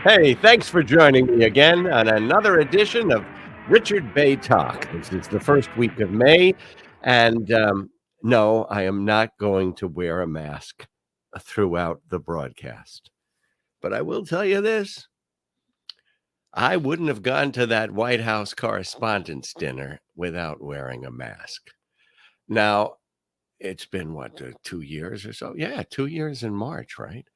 Hey, thanks for joining me again on another edition of Richard Bey Talk. This is the first week of May, and no, I am not going to wear a mask throughout the broadcast. But I will tell you this. I wouldn't have gone to that White House Correspondents' Dinner without wearing a mask. Now, it's been, 2 years or so? Yeah, 2 years in March, right?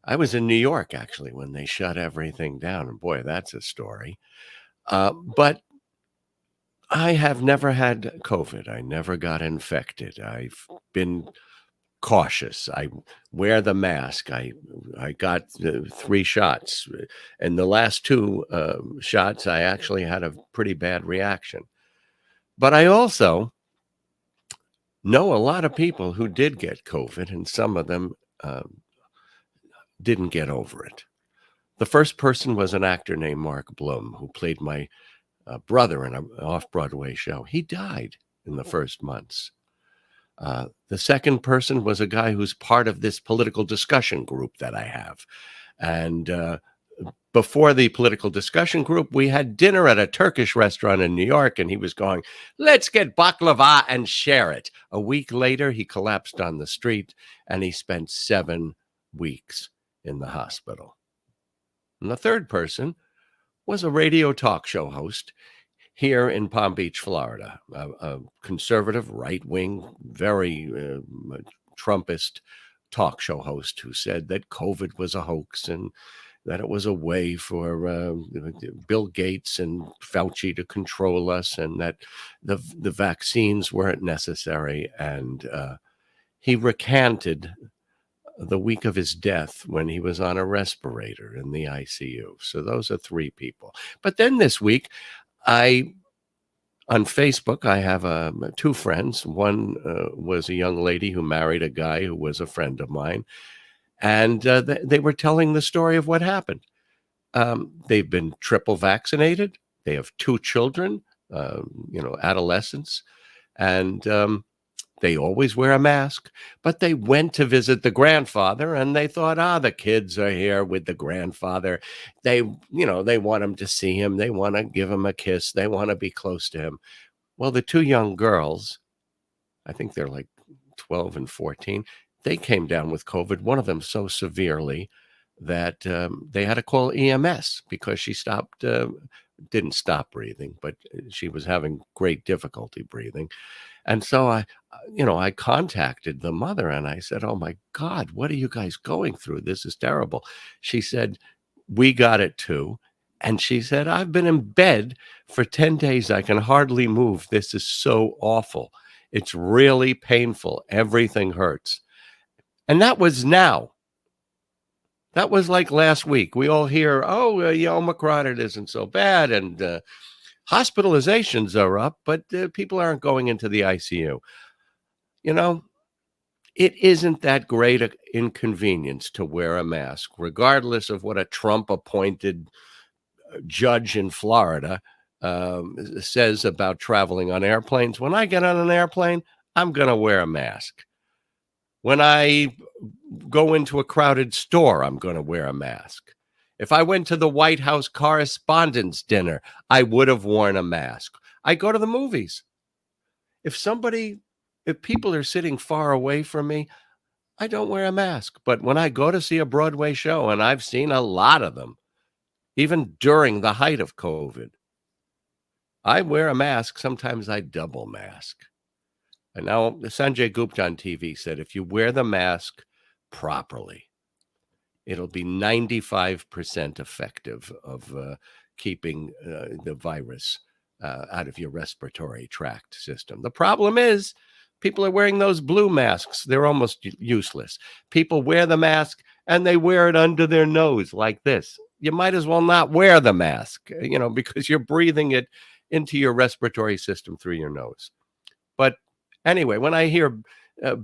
I was in New York, actually, when they shut everything down. And boy, that's a story. But I have never had COVID. I never got infected. I've been cautious. I wear the mask. I got 3 shots. And the last 2 shots, I actually had a pretty bad reaction. But I also know a lot of people who did get COVID, and some of them didn't get over it. The first person was an actor named Mark Bloom, who played my brother in an off-Broadway show. He died in the first months. The second person was a guy who's part of this political discussion group that I have. And before the political discussion group, we had dinner at a Turkish restaurant in New York, and he was going, "Let's get baklava and share it." A week later, he collapsed on the street, and he spent 7 weeks in the hospital. And the third person was a radio talk show host here in Palm Beach, Florida, a conservative, right-wing, very Trumpist talk show host who said that COVID was a hoax and that it was a way for Bill Gates and Fauci to control us, and that the vaccines weren't necessary. And he recanted the week of his death when he was on a respirator in the ICU. So those are 3 people. But then this week, on Facebook, I have 2 friends. One was a young lady who married a guy who was a friend of mine. And they were telling the story of what happened. They've been triple vaccinated. They have 2 children, adolescents. And they always wear a mask, but they went to visit the grandfather and they thought, the kids are here with the grandfather. They want him to see him. They want to give him a kiss. They want to be close to him. Well, the 2 young girls, I think they're like 12 and 14, they came down with COVID, one of them so severely that they had to call EMS because she didn't stop breathing, but she was having great difficulty breathing. And so I contacted the mother and I said, "Oh my God, what are you guys going through? This is terrible." She said, "We got it too." And she said, "I've been in bed for 10 days. I can hardly move. This is so awful. It's really painful. Everything hurts." And that was now. That was like last week. We all hear, Omicron, it isn't so bad. And hospitalizations are up, but people aren't going into the ICU. It isn't that great an inconvenience to wear a mask, regardless of what a Trump-appointed judge in Florida says about traveling on airplanes. When I get on an airplane, I'm going to wear a mask. When I go into a crowded store, I'm going to wear a mask. If I went to the White House Correspondents' Dinner, I would have worn a mask. I go to the movies. If people are sitting far away from me, I don't wear a mask. But when I go to see a Broadway show, and I've seen a lot of them, even during the height of COVID, I wear a mask. Sometimes I double mask. And now Sanjay Gupta on TV said, if you wear the mask properly, it'll be 95% effective of keeping the virus out of your respiratory tract system. The problem is people are wearing those blue masks. They're almost useless. People wear the mask and they wear it under their nose like this. You might as well not wear the mask, because you're breathing it into your respiratory system through your nose. But anyway, when I hear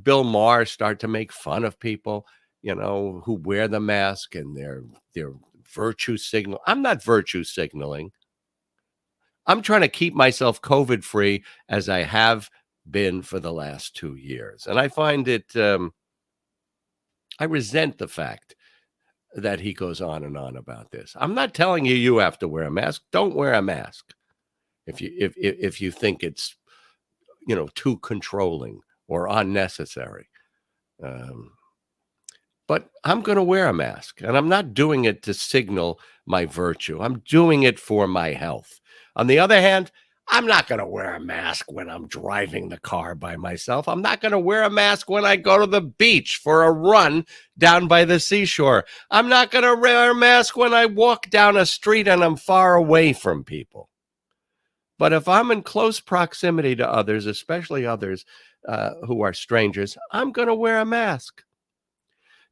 Bill Maher start to make fun of people, who wear the mask and they're virtue signal. I'm not virtue signaling. I'm trying to keep myself COVID free as I have been for the last 2 years. And I find it, I resent the fact that he goes on and on about this. I'm not telling you you have to wear a mask. Don't wear a mask if you think it's too controlling or unnecessary. But I'm going to wear a mask, and I'm not doing it to signal my virtue. I'm doing it for my health. On the other hand, I'm not going to wear a mask when I'm driving the car by myself. I'm not going to wear a mask when I go to the beach for a run down by the seashore. I'm not going to wear a mask when I walk down a street and I'm far away from people. But if I'm in close proximity to others, especially others who are strangers, I'm going to wear a mask.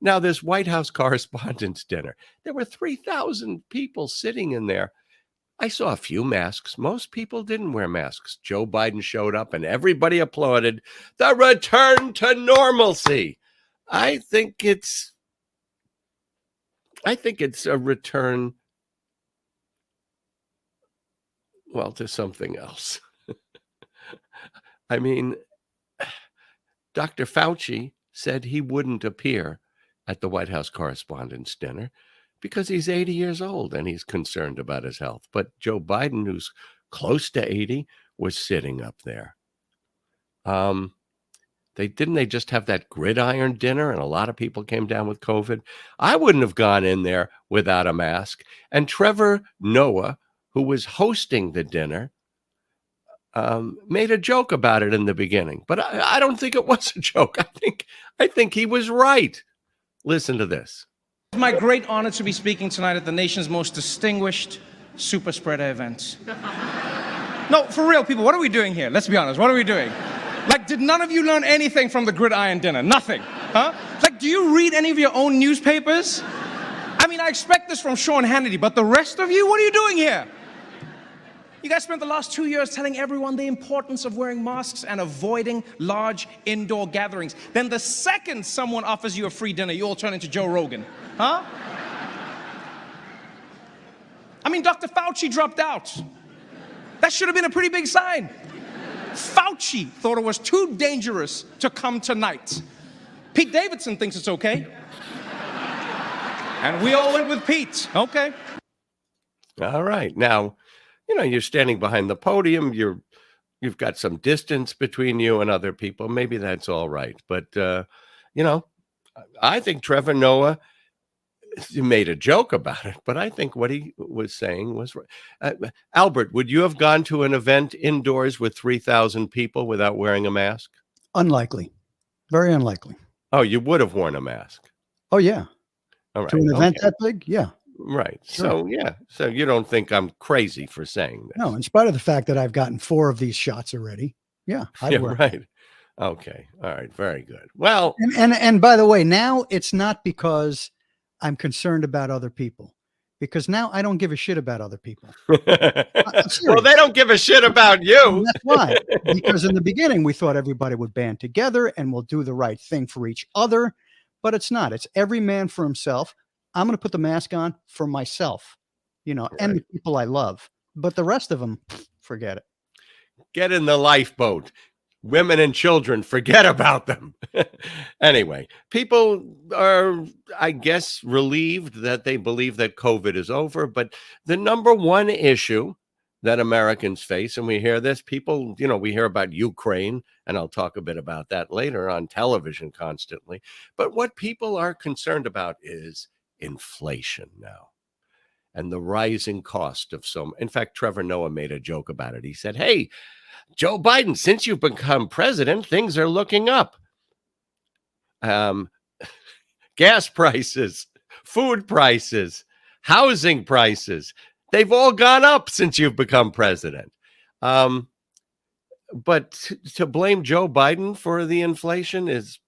Now, this White House Correspondents' Dinner, there were 3,000 people sitting in there. I saw a few masks. Most people didn't wear masks. Joe Biden showed up and everybody applauded the return to normalcy. I think it's a return, well, to something else. I mean, Dr. Fauci said he wouldn't appear at the White House Correspondents' Dinner because he's 80 years old and he's concerned about his health. But Joe Biden, who's close to 80, was sitting up there. They just have that gridiron dinner and a lot of people came down with COVID. I wouldn't have gone in there without a mask. And Trevor Noah, who was hosting the dinner, made a joke about it in the beginning. But I don't think it was a joke. I think he was right. Listen to this. It's my great honor to be speaking tonight at the nation's most distinguished super spreader event. No, for real, people, what are we doing here? Let's be honest, what are we doing? Like, did none of you learn anything from the gridiron dinner? Nothing, huh? Like, do you read any of your own newspapers? I mean, I expect this from Sean Hannity, but the rest of you, what are you doing here? You guys spent the last 2 years telling everyone the importance of wearing masks and avoiding large indoor gatherings. Then the second someone offers you a free dinner, you all turn into Joe Rogan, huh? I mean, Dr. Fauci dropped out. That should have been a pretty big sign. Fauci thought it was too dangerous to come tonight. Pete Davidson thinks it's okay. And we all went with Pete. Okay. All right. Now, you're standing behind the podium. You've got some distance between you and other people. Maybe that's all right. But, I think Trevor Noah made a joke about it, but I think what he was saying was right. Albert, would you have gone to an event indoors with 3,000 people without wearing a mask? Unlikely. Very unlikely. Oh, you would have worn a mask. Oh, yeah. All right. To an event that big? Yeah. Right. Sure. So, yeah. So you don't think I'm crazy for saying this? No, in spite of the fact that I've gotten 4 of these shots already. Yeah. Right. Okay. All right. Very good. Well, and by the way, now it's not because I'm concerned about other people, because now I don't give a shit about other people. Well, they don't give a shit about you. And that's why. Because in the beginning, we thought everybody would band together and we'll do the right thing for each other, but it's not. It's every man for himself. I'm going to put the mask on for myself, right. And the people I love. But the rest of them, forget it. Get in the lifeboat. Women and children, forget about them. Anyway, people are, I guess, relieved that they believe that COVID is over. But the number one issue that Americans face, and we hear this, people, we hear about Ukraine, and I'll talk a bit about that later on television constantly. But what people are concerned about is inflation now and the rising cost of some. In fact, Trevor Noah made a joke about it. He said, hey, Joe Biden, since you've become president, things are looking up. Gas prices, food prices, housing prices, they've all gone up since you've become president. But to blame Joe Biden for the inflation is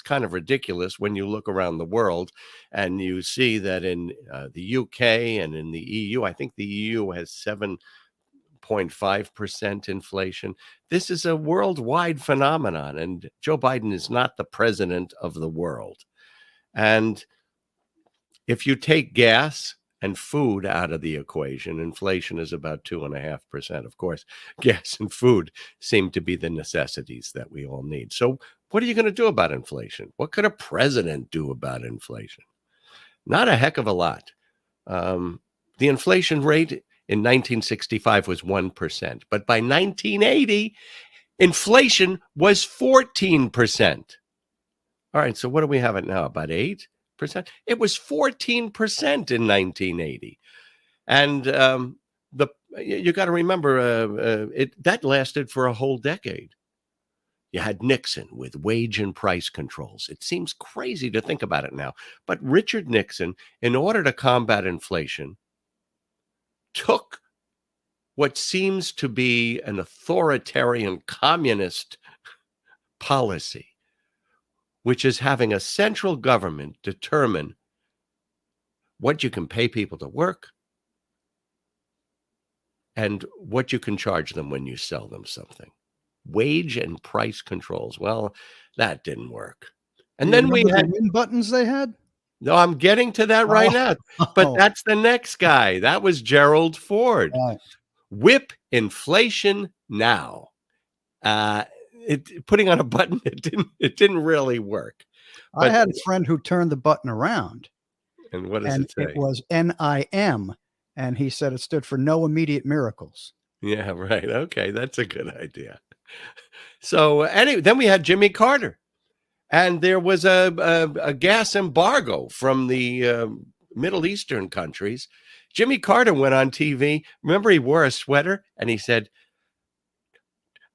kind of ridiculous when you look around the world and you see that in the UK and in the EU, I think the EU has 7.5% inflation. This is a worldwide phenomenon, and Joe Biden is not the president of the world. And if you take gas and food out of the equation, inflation is about 2.5%. Of course, gas and food seem to be the necessities that we all need. So what are you going to do about inflation? What could a president do about inflation? Not a heck of a lot. The inflation rate in 1965 was 1%, but by 1980, inflation was 14%. All right, so what do we have it now? About 8%? It was 14% in 1980. And you got to remember, that lasted for a whole decade. You had Nixon with wage and price controls. It seems crazy to think about it now, but Richard Nixon, in order to combat inflation, took what seems to be an authoritarian communist policy, which is having a central government determine what you can pay people to work and what you can charge them when you sell them something. Wage and price controls. Well, that didn't work. And then we had the win buttons they had. No, I'm getting to that right now. But that's the next guy. That was Gerald Ford. Right. Whip inflation now. Putting on a button, it didn't really work. I had a friend who turned the button around. And what does it say? It was NIM, and he said it stood for no immediate miracles. Yeah, right. Okay, that's a good idea. So anyway, then we had Jimmy Carter, and there was a gas embargo from the Middle Eastern countries. Jimmy Carter went on TV. Remember, he wore a sweater, and he said,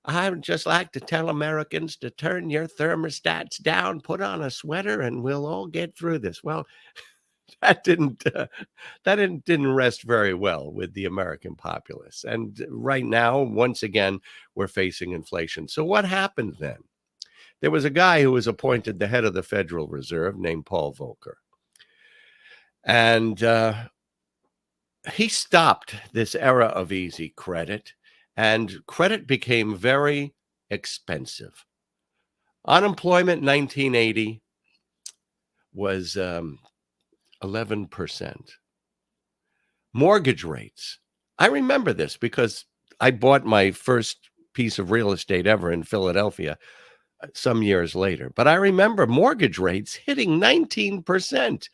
"I would just like to tell Americans to turn your thermostats down, put on a sweater, and we'll all get through this." Well, that didn't rest very well with the American populace. And right now, once again, we're facing inflation. So what happened then? There was a guy who was appointed the head of the Federal Reserve named Paul Volcker. And he stopped this era of easy credit, and credit became very expensive. Unemployment in 1980 was 11%. Mortgage rates. I remember this because I bought my first piece of real estate ever in Philadelphia some years later. But I remember mortgage rates hitting 19%.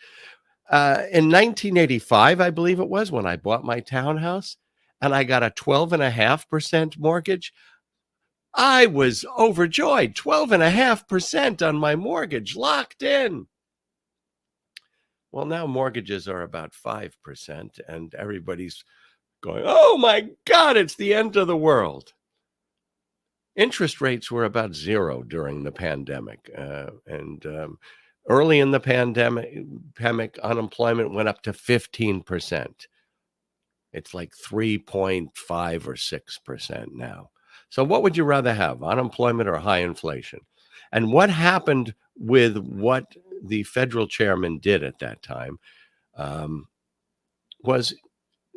In 1985, I believe it was, when I bought my townhouse, and I got a 12.5% mortgage. I was overjoyed. 12.5% on my mortgage, locked in. Well, now mortgages are about 5%, and everybody's going, "Oh my God, it's the end of the world." Interest rates were about zero during the pandemic. And early in the pandemic, unemployment went up to 15%. It's like 3.5 or 6% now. So what would you rather have, unemployment or high inflation? And what happened with what the federal chairman did at that time was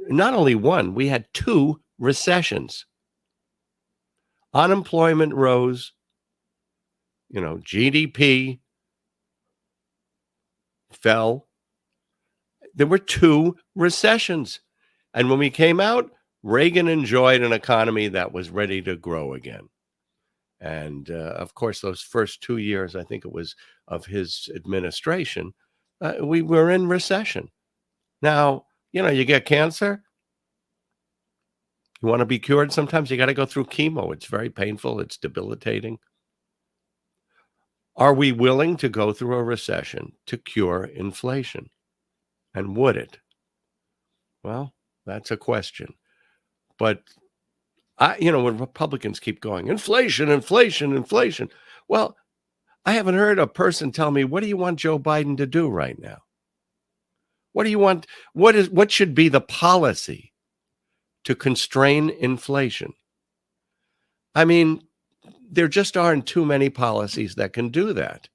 not only one, we had two recessions. Unemployment rose, GDP fell. There were two recessions. And when we came out, Reagan enjoyed an economy that was ready to grow again. And of course, those first 2 years, I think it was, of his administration, we were in recession. Now, you get cancer. You want to be cured? Sometimes you got to go through chemo. It's very painful. It's debilitating. Are we willing to go through a recession to cure inflation? And would it? Well, that's a question. But when Republicans keep going, inflation, inflation, inflation. Well, I haven't heard a person tell me, what do you want Joe Biden to do right now? What do you want? What should be the policy to constrain inflation? I mean, there just aren't too many policies that can do that.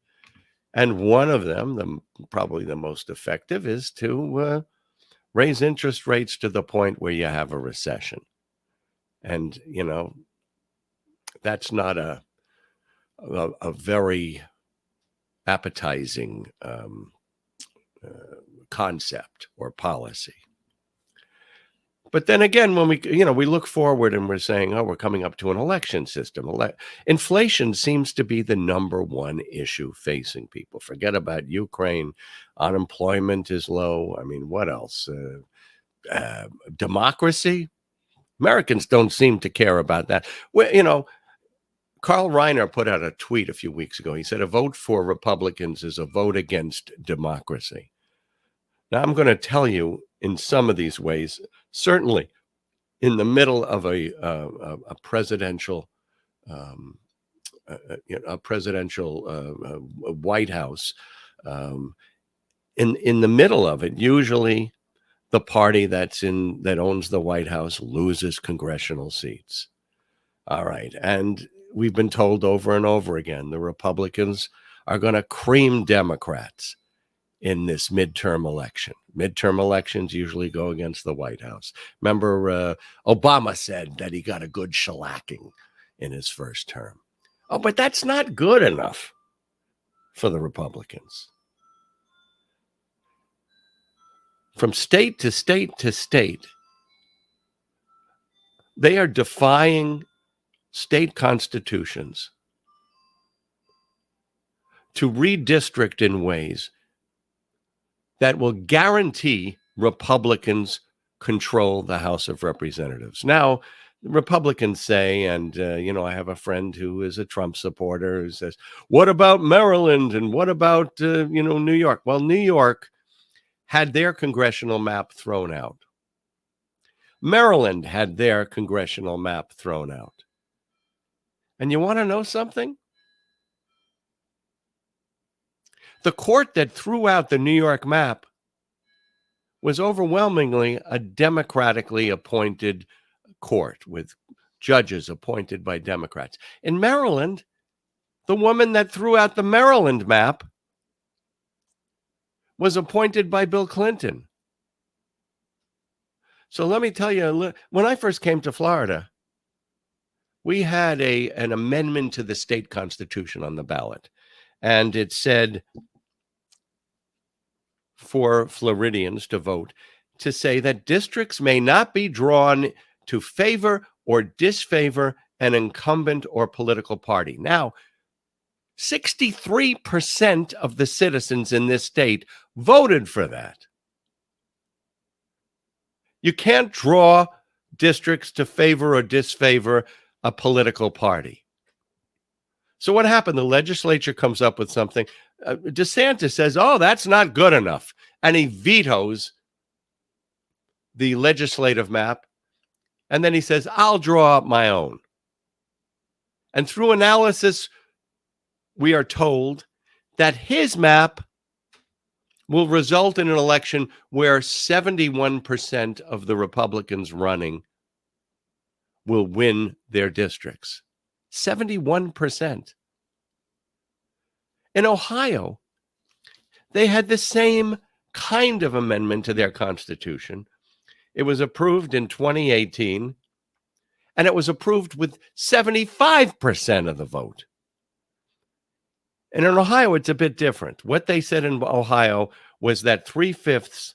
And one of them, probably the most effective, is to raise interest rates to the point where you have a recession. And, that's not a very appetizing concept or policy. But then again, when we look forward and we're saying, oh, we're coming up to an election system. Inflation seems to be the number one issue facing people. Forget about Ukraine. Unemployment is low. I mean, what else? Democracy. Americans don't seem to care about that. Well, Carl Reiner put out a tweet a few weeks ago. He said, a vote for Republicans is a vote against democracy. Now, I'm going to tell you in some of these ways, certainly in the middle of a presidential White House, in the middle of it, usually the party that owns the White House loses congressional seats. All right. And we've been told over and over again, the Republicans are going to cream Democrats in this midterm election. Midterm elections usually go against the White House. Remember, Obama said that he got a good shellacking in his first term. Oh, but that's not good enough for the Republicans. From state to state to state, they are defying state constitutions to redistrict in ways that will guarantee Republicans control the House of Representatives. Now, Republicans say, and, I have a friend who is a Trump supporter who says, what about Maryland and what about, New York? Well, New York had their congressional map thrown out. Maryland had their congressional map thrown out. And you want to know something? The court that threw out the New York map was overwhelmingly a democratically appointed court with judges appointed by Democrats. In Maryland, the woman that threw out the Maryland map was appointed by Bill Clinton. So let me tell you, when I first came to Florida, we had an amendment to the state constitution on the ballot. And it said for Floridians to vote to say that districts may not be drawn to favor or disfavor an incumbent or political party. Now, 63% of the citizens in this state voted for that. You can't draw districts to favor or disfavor a political party. So what happened? The legislature comes up with something. DeSantis says, oh, that's not good enough. And he vetoes the legislative map. And then he says, I'll draw up my own. And through analysis, we are told that his map will result in an election where 71% of the Republicans running will win their districts. 71%. In Ohio, they had the same kind of amendment to their constitution. It was approved in 2018, and it was approved with 75% of the vote. And in Ohio, it's a bit different. What they said in Ohio was that 3/5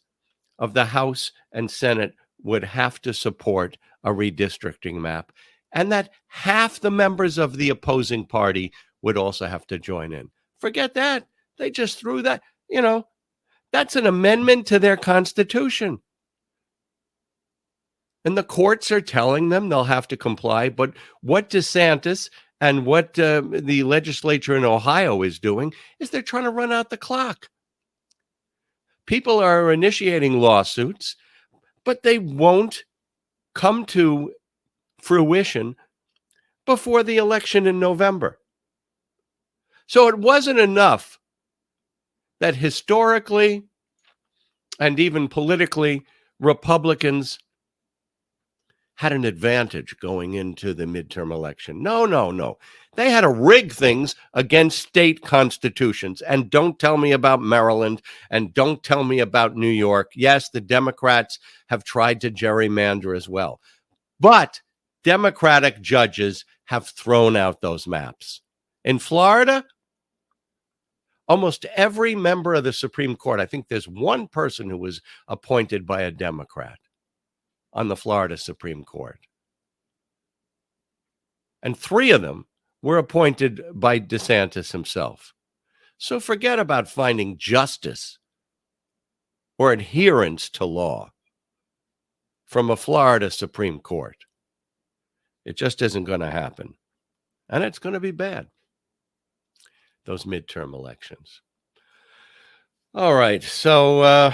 of the House and Senate would have to support a redistricting map, and that half the members of the opposing party would also have to join in. Forget that. They just threw that, that's an amendment to their constitution. And the courts are telling them they'll have to comply. But what DeSantis and what the legislature in Ohio is doing is they're trying to run out the clock. People are initiating lawsuits, but they won't come to fruition before the election in November. So it wasn't enough that historically and even politically, Republicans had an advantage going into the midterm election. No. They had to rig things against state constitutions. And don't tell me about Maryland, and don't tell me about New York. Yes, the Democrats have tried to gerrymander as well. But Democratic judges have thrown out those maps. In Florida, almost every member of the Supreme Court, I think there's one person who was appointed by a Democrat on the Florida Supreme Court. And 3 of them were appointed by DeSantis himself. So forget about finding justice or adherence to law from a Florida Supreme Court. It just isn't going to happen. And it's going to be bad, those midterm elections. All right, so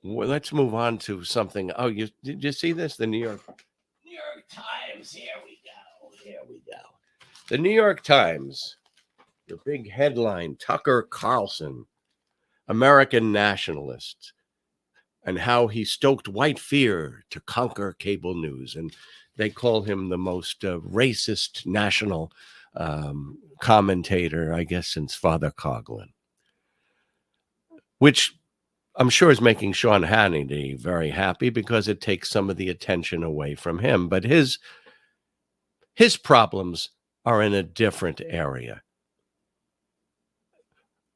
let's move on to something. Oh, did you see this? The New York Times. Here we go. The New York Times, the big headline, Tucker Carlson, American nationalist, and how he stoked white fear to conquer cable news. And they call him the most racist national commentator, I guess, since Father Coughlin, which I'm sure is making Sean Hannity very happy because it takes some of the attention away from him. But his problems are in a different area.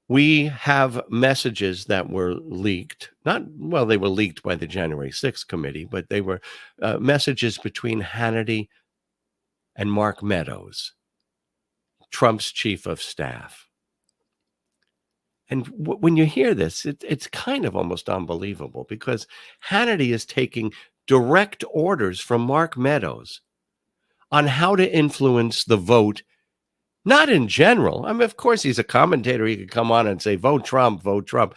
We have messages that were leaked. They were leaked by the January 6th committee, but they were messages between Hannity and Mark Meadows, Trump's chief of staff. And when you hear this, it's kind of almost unbelievable because Hannity is taking direct orders from Mark Meadows on how to influence the vote, not in general. I mean, of course, he's a commentator. He could come on and say, vote Trump, vote Trump.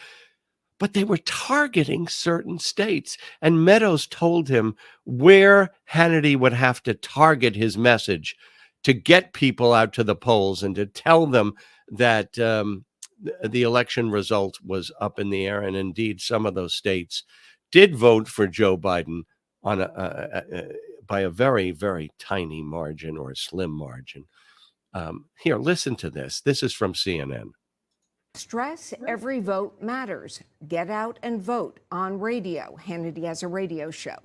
But they were targeting certain states. And Meadows told him where Hannity would have to target his message to get people out to the polls and to tell them that the election result was up in the air. And indeed, some of those states did vote for Joe Biden on by a very, very tiny margin or a slim margin. Here, listen to this. This is from CNN. Stress every vote matters. Get out and vote on radio. Hannity has a radio show.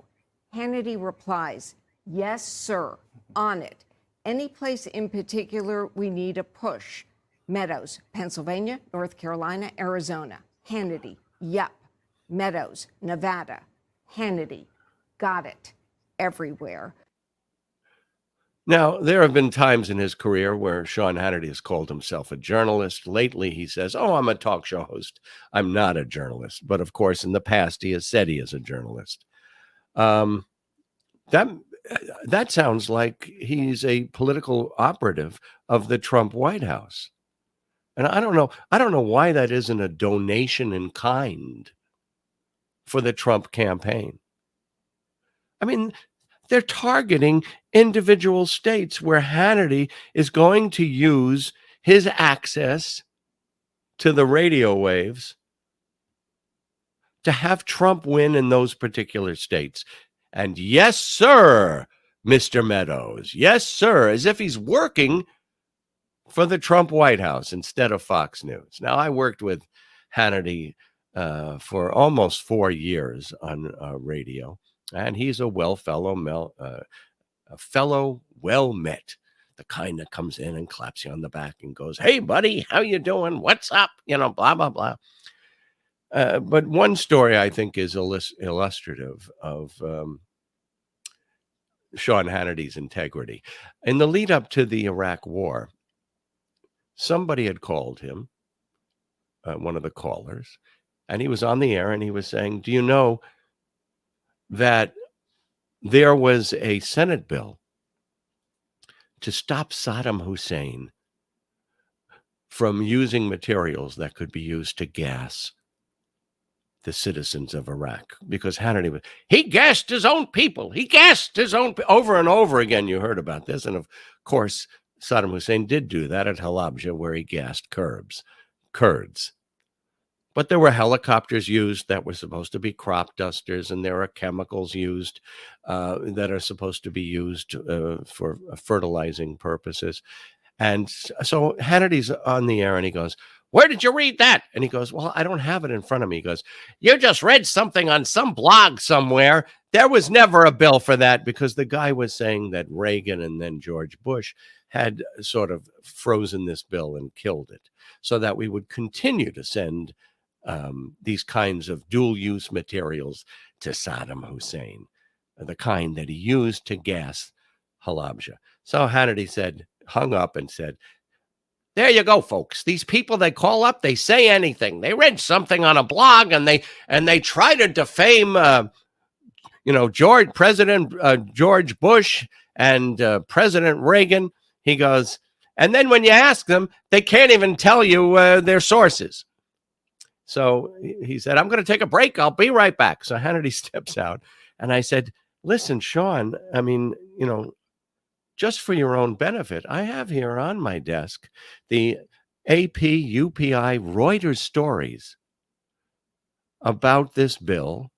Hannity replies, yes, sir, on it. Any place in particular we need a push. Meadows, Pennsylvania, North Carolina, Arizona. Hannity, yup. Meadows, Nevada. Hannity, got it. Everywhere. Now, there have been times in his career where Sean Hannity has called himself a journalist. Lately, he says, I'm a talk show host. I'm not a journalist. But of course, in the past, he has said he is a journalist. That sounds like he's a political operative of the Trump White House. And I don't know why that isn't a donation in kind for the Trump campaign. I mean, they're targeting individual states where Hannity is going to use his access to the radio waves to have Trump win in those particular states. And yes, sir, Mr. Meadows. Yes, sir. As if he's working for the Trump White House instead of Fox News. Now, I worked with Hannity for almost 4 years on radio. And he's a fellow well-met, the kind that comes in and claps you on the back and goes, hey, buddy, how you doing? What's up? Blah, blah, blah. But one story I think is illustrative of Sean Hannity's integrity. In the lead up to the Iraq war, somebody had called him, one of the callers, and he was on the air and he was saying, do you know that there was a Senate bill to stop Saddam Hussein from using materials that could be used to gas the citizens of Iraq? Because Hannity he gassed his own people. He gassed his own over and over again. You heard about this. And of course, Saddam Hussein did do that at Halabja, where he gassed Kurds. But there were helicopters used that were supposed to be crop dusters, and there are chemicals used that are supposed to be used for fertilizing purposes. And so Hannity's on the air, and he goes, where did you read that? And he goes, well, I don't have it in front of me. He goes, you just read something on some blog somewhere. There was never a bill for that, because the guy was saying that Reagan and then George Bush had sort of frozen this bill and killed it so that we would continue to send these kinds of dual-use materials to Saddam Hussein, the kind that he used to gas Halabja. So Hannity hung up and said, there you go, folks. These people, they call up, they say anything. They read something on a blog and they try to defame, President George Bush and President Reagan. He goes, and then when you ask them, they can't even tell you their sources. So he said, I'm going to take a break. I'll be right back. So Hannity steps out. And I said, listen, Sean, I mean, just for your own benefit, I have here on my desk the AP, UPI, Reuters stories about this bill.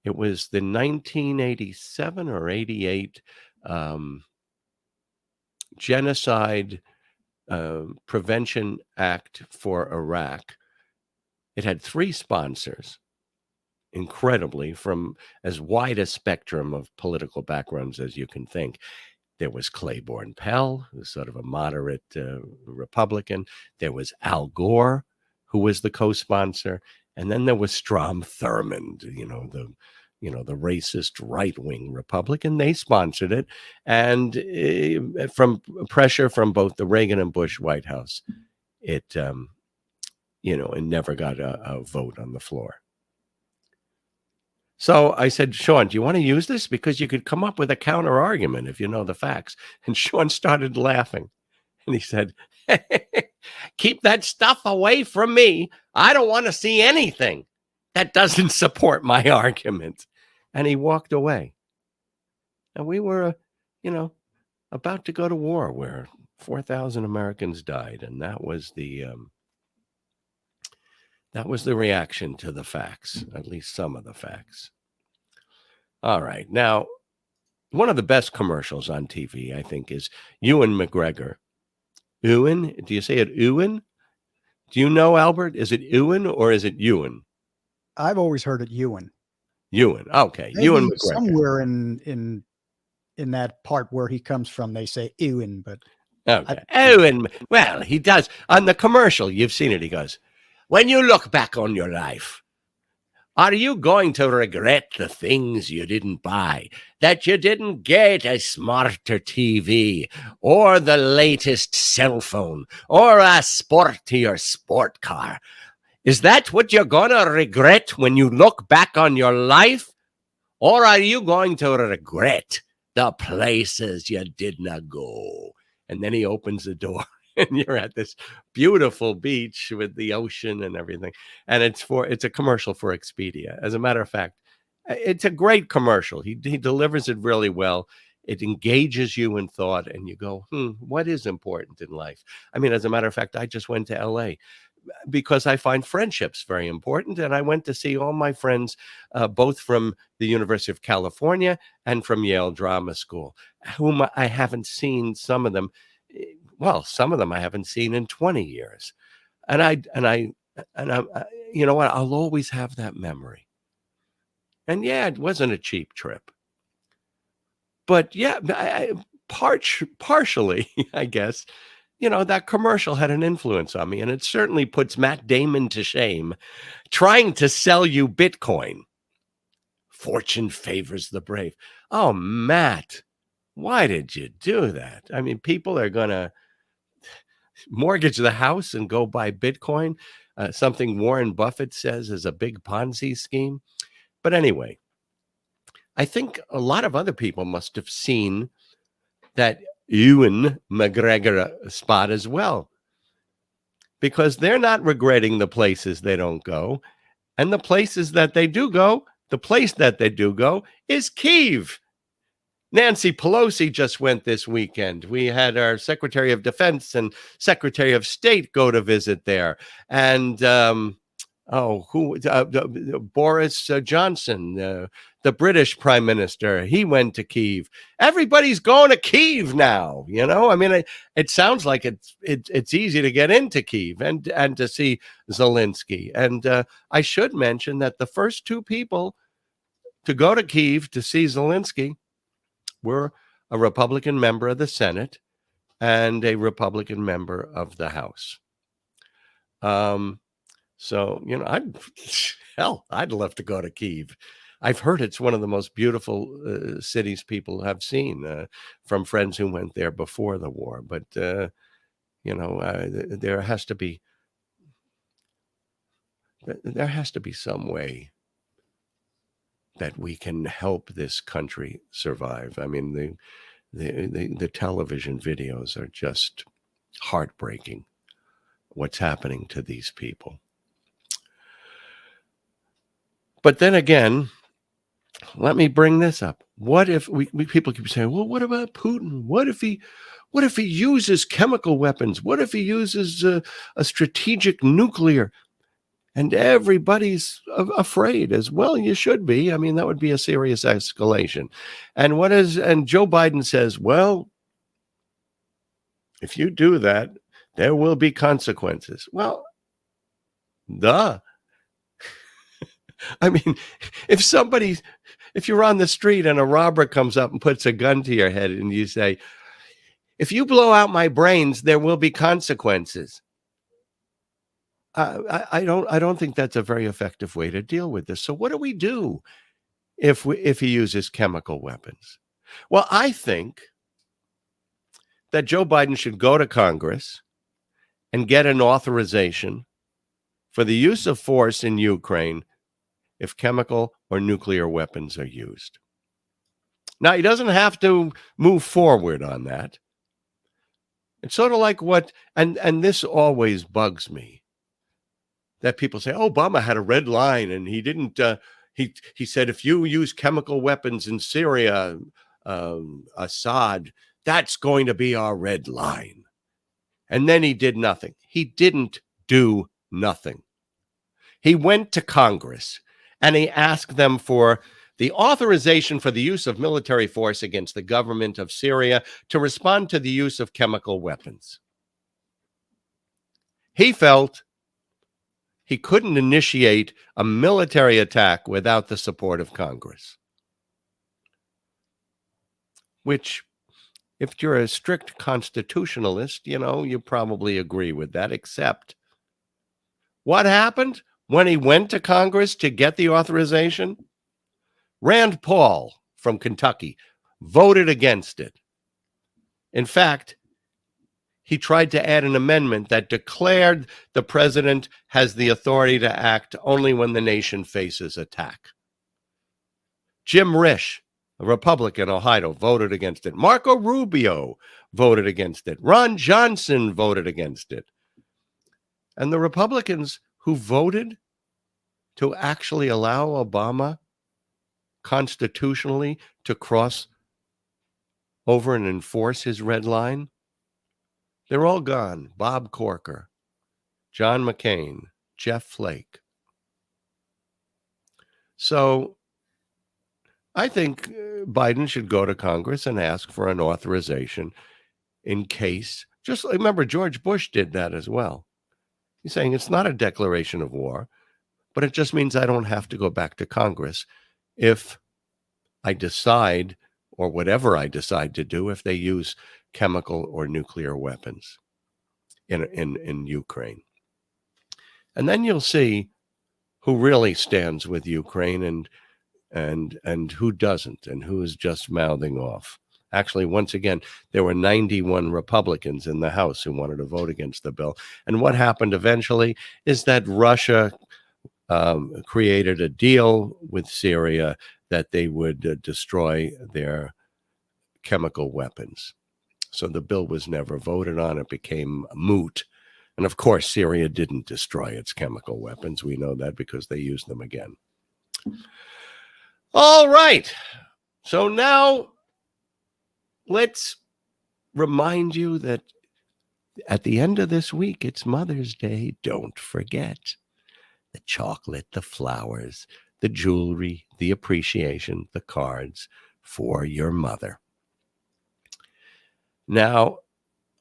It was the 1987 or 88 Genocide Prevention Act for Iraq. It had 3 sponsors, incredibly, from as wide a spectrum of political backgrounds as you can think. There was Claiborne Pell, who's sort of a moderate Republican. There was Al Gore, who was the co-sponsor. And then there was Strom Thurmond, the racist right-wing Republican. They sponsored it. And from pressure from both the Reagan and Bush White House, it never got a vote on the floor. So I said, Sean, do you want to use this? Because you could come up with a counter argument if you know the facts. And Sean started laughing. And he said, keep that stuff away from me. I don't want to see anything that doesn't support my argument. And he walked away. And we were, about to go to war where 4,000 Americans died. And that was the reaction to the facts, at least some of the facts. All right. Now, one of the best commercials on TV, I think, is Ewan McGregor. Ewan? Do you say it Ewan? Do you know, Albert? Is it Ewan or is it Ewan? I've always heard it Ewan. Ewan. Okay. Maybe Ewan McGregor. Somewhere in that part where he comes from, they say Ewan, but okay. Ewan. Well, he does. On the commercial, you've seen it. He goes, when you look back on your life, are you going to regret the things you didn't buy? That you didn't get a smarter TV or the latest cell phone or a sportier sport car? Is that what you're going to regret when you look back on your life? Or are you going to regret the places you did not go? And then he opens the door. And you're at this beautiful beach with the ocean and everything. And it's a commercial for Expedia. As a matter of fact, it's a great commercial. He delivers it really well. It engages you in thought and you go, what is important in life? I mean, as a matter of fact, I just went to LA because I find friendships very important. And I went to see all my friends, both from the University of California and from Yale Drama School, whom I haven't seen, some of them I haven't seen in 20 years. And I you know what? I'll always have that memory. And yeah, it wasn't a cheap trip. But yeah, partially, I guess, that commercial had an influence on me. And it certainly puts Matt Damon to shame trying to sell you Bitcoin. Fortune favors the brave. Oh, Matt, why did you do that? I mean, people are going to mortgage the house and go buy Bitcoin, something Warren Buffett says is a big Ponzi scheme. But anyway, I think a lot of other people must have seen that Ewan McGregor spot as well, because they're not regretting the places they don't go. And the places that they do go, the place that they do go is Kyiv. Nancy Pelosi just went this weekend. We had our Secretary of Defense and Secretary of State go to visit there. And, Boris Johnson, the British Prime Minister, he went to Kyiv. Everybody's going to Kyiv now, I mean, it sounds like it's easy to get into Kyiv and to see Zelensky. And I should mention that the first 2 people to go to Kyiv to see Zelensky were a Republican member of the Senate and a Republican member of the House. So, I'd love to go to Kyiv. I've heard it's one of the most beautiful cities people have seen from friends who went there before the war. But, there has to be some way that we can help this country survive. I mean, the television videos are just heartbreaking. What's happening to these people? But then again, let me bring this up. What if people keep saying, well, what about Putin? What if he uses chemical weapons? What if he uses a strategic nuclear? And everybody's afraid as well. You should be. I mean, that would be a serious escalation. And Joe Biden says, well, if you do that, there will be consequences. Well, duh. I mean, if you're on the street and a robber comes up and puts a gun to your head and you say, if you blow out my brains, there will be consequences. I don't think that's a very effective way to deal with this. So what do we do if he uses chemical weapons? Well, I think that Joe Biden should go to Congress and get an authorization for the use of force in Ukraine if chemical or nuclear weapons are used. Now, he doesn't have to move forward on that. It's sort of like and this always bugs me, that people say, oh, Obama had a red line and he didn't, he said, if you use chemical weapons in Syria, Assad, that's going to be our red line. And then he did nothing. He didn't do nothing. He went to Congress and he asked them for the authorization for the use of military force against the government of Syria to respond to the use of chemical weapons. He felt he couldn't initiate a military attack without the support of Congress. Which, if you're a strict constitutionalist, you probably agree with that, except what happened when he went to Congress to get the authorization? Rand Paul from Kentucky voted against it. In fact, he tried to add an amendment that declared the president has the authority to act only when the nation faces attack. Jim Risch, a Republican, Ohio, voted against it. Marco Rubio voted against it. Ron Johnson voted against it. And the Republicans who voted to actually allow Obama constitutionally to cross over and enforce his red line, they're all gone. Bob Corker, John McCain, Jeff Flake. So I think Biden should go to Congress and ask for an authorization in case, just remember George Bush did that as well. He's saying it's not a declaration of war, but it just means I don't have to go back to Congress if I decide, or whatever I decide to do, if they use chemical or nuclear weapons in Ukraine. And then you'll see who really stands with Ukraine and who doesn't, and who is just mouthing off. Actually, once again, there were 91 Republicans in the House who wanted to vote against the bill. And what happened eventually is that Russia created a deal with Syria that they would destroy their chemical weapons. So the bill was never voted on. It became moot. And of course, Syria didn't destroy its chemical weapons. We know that because they used them again. All right. So now let's remind you that at the end of this week, it's Mother's Day. Don't forget the chocolate, the flowers, the jewelry, the appreciation, the cards for your mother. Now,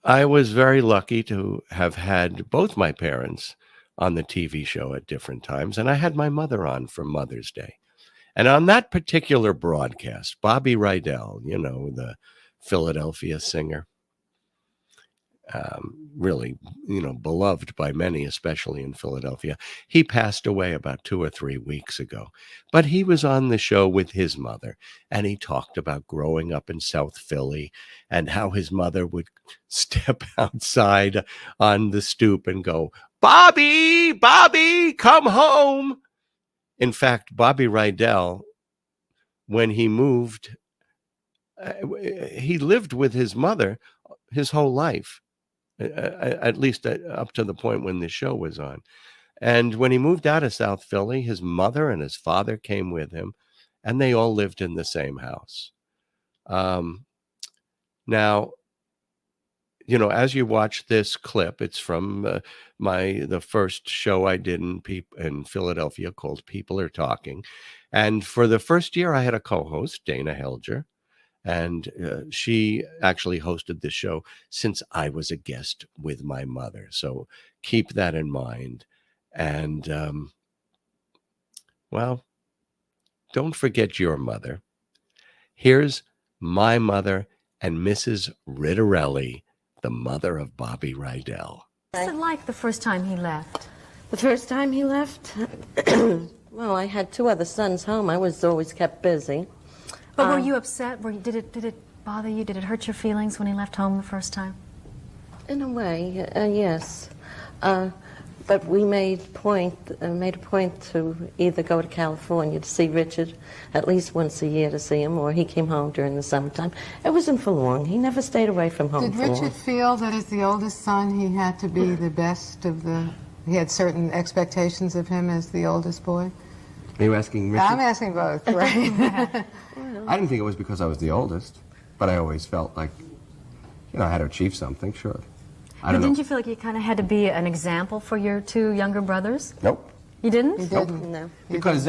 I was very lucky to have had both my parents on the TV show at different times, and I had my mother on for Mother's Day. And on that particular broadcast, Bobby Rydell, the Philadelphia singer, really, beloved by many, especially in Philadelphia. He passed away about 2 or 3 weeks ago, but he was on the show with his mother, and he talked about growing up in South Philly and how his mother would step outside on the stoop and go, Bobby, come home. In fact, Bobby Rydell, when he moved, he lived with his mother his whole life. At least up to the point when the show was on. And when he moved out of South Philly, his mother and his father came with him, and they all lived in the same house. Now, as you watch this clip, it's from the first show I did in Philadelphia called People Are Talking. And for the first year, I had a co-host, Dana Helger. And she actually hosted the show since I was a guest with my mother. So keep that in mind. And, don't forget your mother. Here's my mother and Mrs. Ritterelli, the mother of Bobby Rydell. What's it like the first time he left? The first time he left? Well, I had 2 other sons home. I was always kept busy. But were you upset? Did it bother you? Did it hurt your feelings when he left home the first time? In a way, yes. But we made a point to either go to California to see Richard at least once a year to see him, or he came home during the summertime. It wasn't for long. He never stayed away from home. Did Richard feel that as the oldest son he had to be the best of he had certain expectations of him as the oldest boy? Are you asking Richard? I'm asking both, right? I didn't think it was because I was the oldest, but I always felt like, I had to achieve something, sure. I don't know. Didn't you feel like you kind of had to be an example for your 2 younger brothers? Nope. You didn't? You didn't? No. Because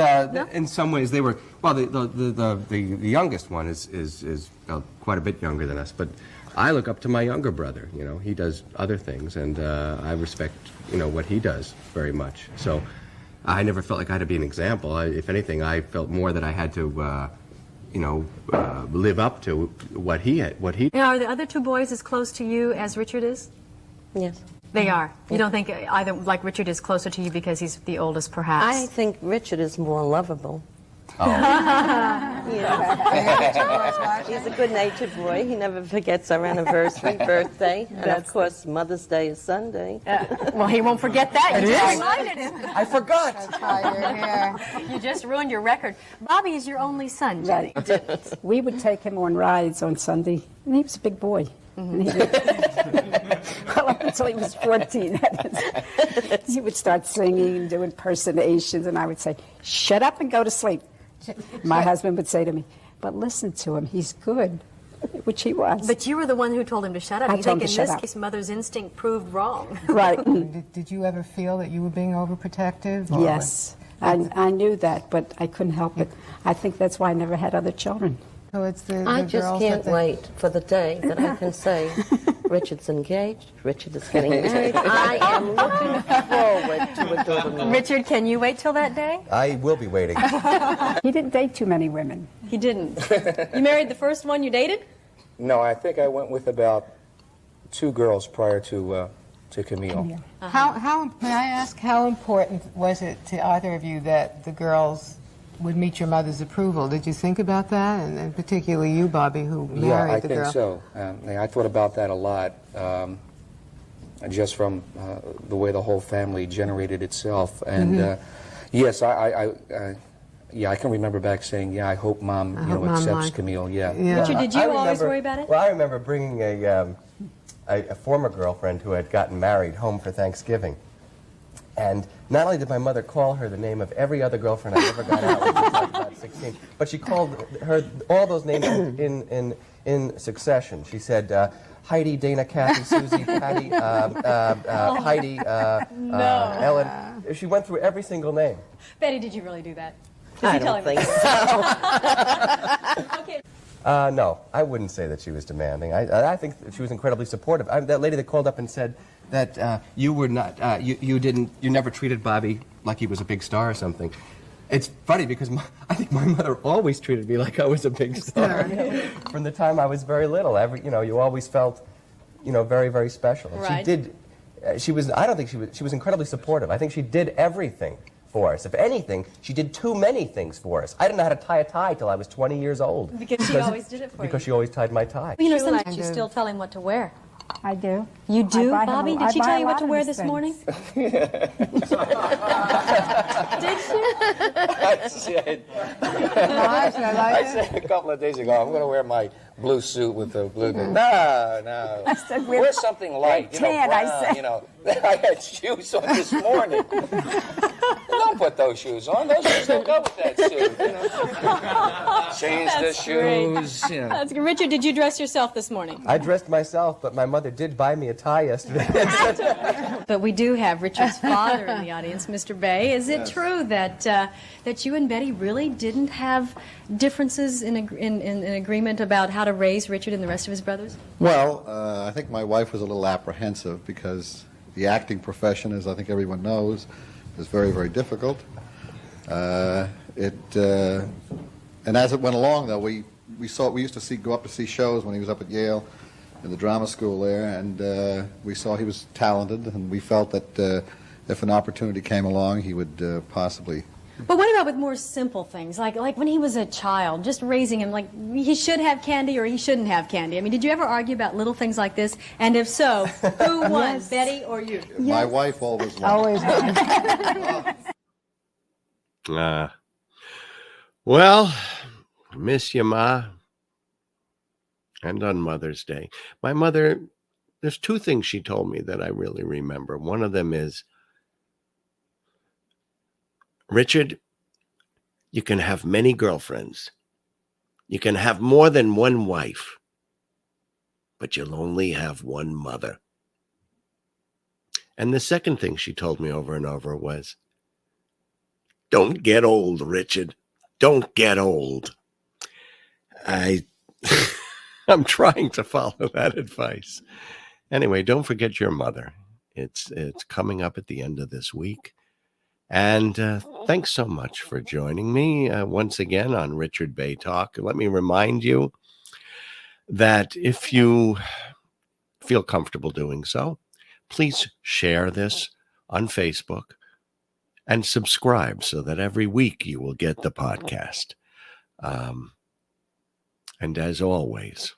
in some ways they were, well, the youngest one is quite a bit younger than us, but I look up to my younger brother. He does other things, and I respect, what he does very much. So I never felt like I had to be an example. If anything, I felt more that I had to, live up to what he had. Are the other 2 boys as close to you as Richard is? Yes. They are. You don't think either, like Richard is closer to you because he's the oldest, perhaps? I think Richard is more lovable. Oh. He's a good-natured boy. He never forgets our anniversary, birthday, and of course Mother's Day is Sunday. Well, he won't forget that. You just reminded him. I forgot. That's why you're here. You just ruined your record. Bobby is your only son, Jenny. Right. We would take him on rides on Sunday, and he was a big boy. Well, up until he was 14, he would start singing and do impersonations, and I would say, shut up and go to sleep. My husband would say to me, but listen to him, he's good, which he was. But you were the one who told him to shut up. I You told think him in to this shut up. case, mother's instinct proved wrong. Right. Did you ever feel that you were being overprotective? Or Yes, I knew that, but I couldn't help it. I think that's why I never had other children. So it's the I girls just can't wait for the day that I can say, Richard's engaged, Richard is getting married. I am looking forward to a daughter. Richard, can you wait till that day? I will be waiting. He didn't date too many women. He didn't. You married the first one you dated? No, I think I went with about 2 girls prior to Camille. How may I ask, how important was it to either of you that the girls would meet your mother's approval? Did you think about that? And particularly you, Bobby, who married the girl. Yeah, I think so. I thought about that a lot, just from the way the whole family generated itself. And yes, I can remember back saying, I hope Mom, accepts Camille. Yeah. Richard, did you always worry about it? Well, I remember bringing a former girlfriend who had gotten married home for Thanksgiving. And not only did my mother call her the name of every other girlfriend I ever got out with until I was about 16, but she called her all those names in succession. She said, Heidi, Dana, Kathy, Susie, Patty, Heidi, Ellen. She went through every single name. Betty, did you really do that? I don't think so. Okay. No, I wouldn't say that she was demanding. I think that she was incredibly supportive. That lady that called up and said that you were not, you never treated Bobby like he was a big star or something. It's funny because I think my mother always treated me like I was a big star from the time I was very little. You always felt very, very special. And Right. she did. I don't think she was incredibly supportive. I think she did everything for us. If anything, she did too many things for us. I didn't know how to tie a tie till I was 20 years old. Because she always did it for you. Because she always tied my tie. You know, sometimes you still tell him what to wear. I do. You do, I buy him Bobby? a- Did I she buy tell a you what lot to of wear his this things. morning? Did she? I said a couple of days ago, I'm going to wear my blue suit with the blue. No. I said, Wear something light, tan, I brown, said. I had shoes on this morning. Don't put those shoes on. Those shoes don't go with that suit. Change the That's great. shoes. That's good. Richard, did you dress yourself this morning? I dressed myself, but my mother did buy me a tie yesterday. But we do have Richard's father in the audience, Mr. Bey. Is it true that that you and Betty really didn't have differences in agreement about how to raise Richard and the rest of his brothers? Well, I think my wife was a little apprehensive because the acting profession, as I think everyone knows, is very, very difficult. And as it went along, though, we used to go up to see shows when he was up at Yale in the drama school there, and we saw he was talented, and we felt that if an opportunity came along, he would possibly. But what about with more simple things, like when he was a child, just raising him, like he should have candy or he shouldn't have candy? I mean, did you ever argue about little things like this? And if so, who won, Yes. Betty or you? My wife always won. Always. Well, miss you, Ma. And on Mother's Day. My mother, there's two things she told me that I really remember. One of them is, Richard, you can have many girlfriends. You can have more than one wife. But you'll only have one mother. And the second thing she told me over and over was, don't get old, Richard. Don't get old. I'm trying to follow that advice. Anyway, don't forget your mother. It's coming up at the end of this week. And thanks so much for joining me once again on Richard Bey Talk. Let me remind you that if you feel comfortable doing so, please share this on Facebook and subscribe so that every week you will get the podcast. And as always,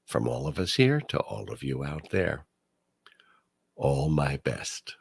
from all of us here to all of you out there, all my best.